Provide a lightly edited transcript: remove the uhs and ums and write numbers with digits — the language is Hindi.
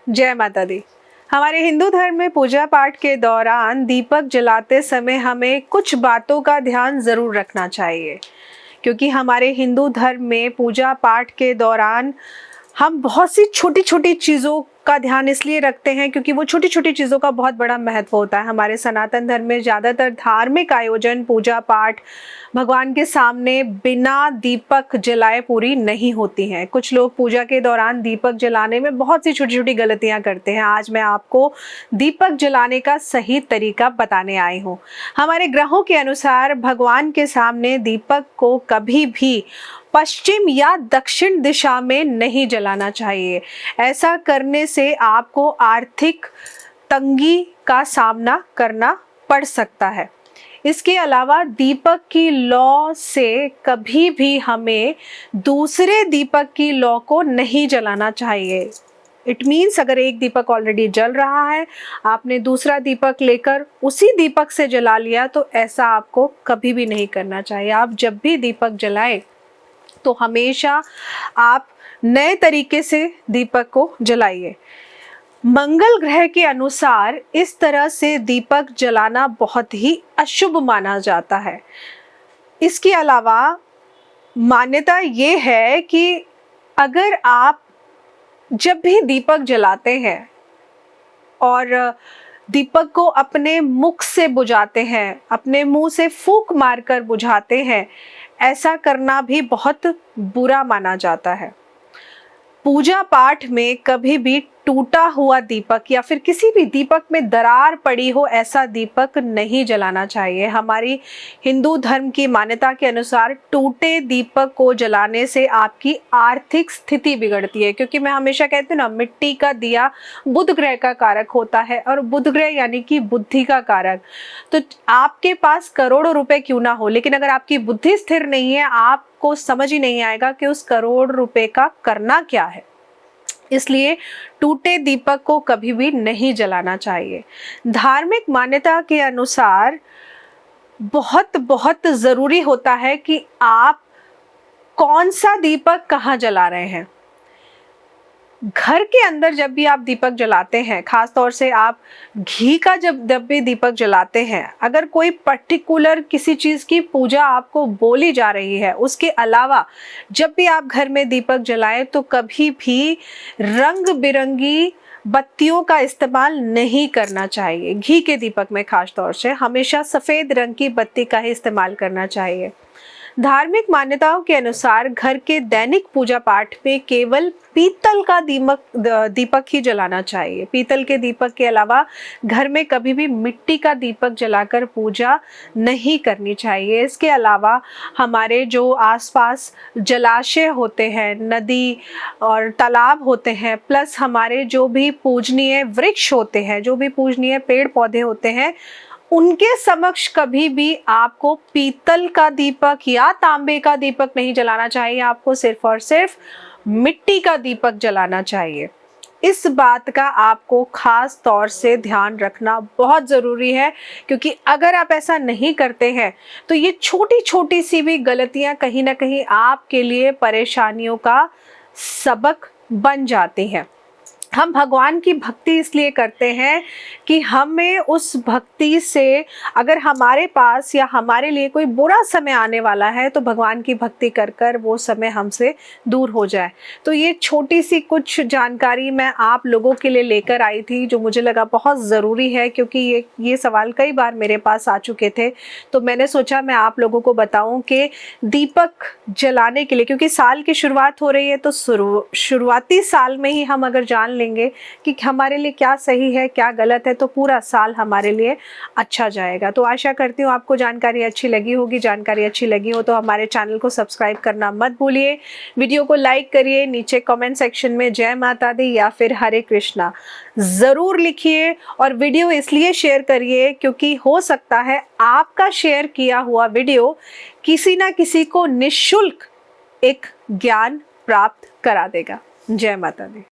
जय माता दी। हमारे हिंदू धर्म में पूजा पाठ के दौरान दीपक जलाते समय हमें कुछ बातों का ध्यान ज़रूर रखना चाहिए, क्योंकि हमारे हिंदू धर्म में पूजा पाठ के दौरान हम बहुत सी छोटी छोटी चीज़ों का ध्यान इसलिए रखते हैं क्योंकि वो छोटी छोटी चीज़ों का बहुत बड़ा महत्व होता है। हमारे सनातन धर्म में ज़्यादातर धार्मिक आयोजन, पूजा पाठ भगवान के सामने बिना दीपक जलाए पूरी नहीं होती हैं। कुछ लोग पूजा के दौरान दीपक जलाने में बहुत सी छोटी छोटी गलतियां करते हैं। आज मैं आपको दीपक जलाने का सही तरीका बताने आई हूँ। हमारे ग्रहों के अनुसार भगवान के सामने दीपक को कभी भी पश्चिम या दक्षिण दिशा में नहीं जलाना चाहिए। ऐसा करने से आपको आर्थिक तंगी का सामना करना पड़ सकता है। इसके अलावा दीपक की लौ से कभी भी हमें दूसरे दीपक की लौ को नहीं जलाना चाहिए। इट मीन्स अगर एक दीपक ऑलरेडी जल रहा है, आपने दूसरा दीपक लेकर उसी दीपक से जला लिया, तो ऐसा आपको कभी भी नहीं करना चाहिए। आप जब भी दीपक जलाएं तो हमेशा आप नए तरीके से दीपक को जलाइए। मंगल ग्रह के अनुसार इस तरह से दीपक जलाना बहुत ही अशुभ माना जाता है। इसके अलावा मान्यता ये है कि अगर आप जब भी दीपक जलाते हैं और दीपक को अपने मुख से बुझाते हैं, अपने मुंह से फूंक मारकर बुझाते हैं, ऐसा करना भी बहुत बुरा माना जाता है। पूजा पाठ में कभी भी टूटा हुआ दीपक या फिर किसी भी दीपक में दरार पड़ी हो, ऐसा दीपक नहीं जलाना चाहिए। हमारी हिंदू धर्म की मान्यता के अनुसार टूटे दीपक को जलाने से आपकी आर्थिक स्थिति बिगड़ती है, क्योंकि मैं हमेशा कहती हूँ ना, मिट्टी का दिया बुध ग्रह का कारक होता है और बुध ग्रह यानी कि बुद्धि का कारक। तो आपके पास करोड़ों रुपए क्यों ना हो, लेकिन अगर आपकी बुद्धि स्थिर नहीं है, आपको समझ ही नहीं आएगा कि उस करोड़ रुपए का करना क्या है। इसलिए टूटे दीपक को कभी भी नहीं जलाना चाहिए। धार्मिक मान्यता के अनुसार बहुत ज़रूरी होता है कि आप कौन सा दीपक कहाँ जला रहे हैं। घर के अंदर जब भी आप दीपक जलाते हैं, खास तौर से आप घी का जब भी दीपक जलाते हैं, अगर कोई पर्टिकुलर किसी चीज़ की पूजा आपको बोली जा रही है, उसके अलावा जब भी आप घर में दीपक जलाएं तो कभी भी रंग बिरंगी बत्तियों का इस्तेमाल नहीं करना चाहिए। घी के दीपक में खास तौर से हमेशा सफ़ेद रंग की बत्ती का ही इस्तेमाल करना चाहिए। धार्मिक मान्यताओं के अनुसार घर के दैनिक पूजा पाठ में केवल पीतल का दीपक ही जलाना चाहिए। पीतल के दीपक के अलावा घर में कभी भी मिट्टी का दीपक जलाकर पूजा नहीं करनी चाहिए। इसके अलावा हमारे जो आसपास जलाशय होते हैं, नदी और तालाब होते हैं, प्लस हमारे जो भी पूजनीय वृक्ष होते हैं, जो भी पूजनीय पेड़ पौधे होते हैं, उनके समक्ष कभी भी आपको पीतल का दीपक या तांबे का दीपक नहीं जलाना चाहिए। आपको सिर्फ और सिर्फ मिट्टी का दीपक जलाना चाहिए। इस बात का आपको खास तौर से ध्यान रखना बहुत ज़रूरी है, क्योंकि अगर आप ऐसा नहीं करते हैं तो ये छोटी छोटी सी भी गलतियां कहीं ना कहीं आपके लिए परेशानियों का सबक बन जाती हैं। हम भगवान की भक्ति इसलिए करते हैं कि हमें उस भक्ति से, अगर हमारे पास या हमारे लिए कोई बुरा समय आने वाला है, तो भगवान की भक्ति कर कर वो समय हमसे दूर हो जाए। तो ये छोटी सी कुछ जानकारी मैं आप लोगों के लिए लेकर आई थी, जो मुझे लगा बहुत ज़रूरी है, क्योंकि ये सवाल कई बार मेरे पास आ चुके थे। तो मैंने सोचा मैं आप लोगों को बताऊं कि दीपक जलाने के लिए, क्योंकि साल की शुरुआत हो रही है, तो शुरुआती साल में ही हम अगर जान लेंगे कि हमारे लिए क्या सही है क्या गलत है, तो पूरा साल हमारे लिए अच्छा जाएगा। तो आशा करती हूँ आपको जानकारी अच्छी लगी होगी। जानकारी अच्छी लगी हो तो हमारे चैनल को सब्सक्राइब करना मत भूलिए। वीडियो को लाइक करिए, नीचे कमेंट सेक्शन में जय माता दी या फिर हरे कृष्णा ज़रूर लिखिए, और वीडियो इसलिए शेयर करिए क्योंकि हो सकता है आपका शेयर किया हुआ वीडियो किसी ना किसी को निःशुल्क एक ज्ञान प्राप्त करा देगा। जय माता दी।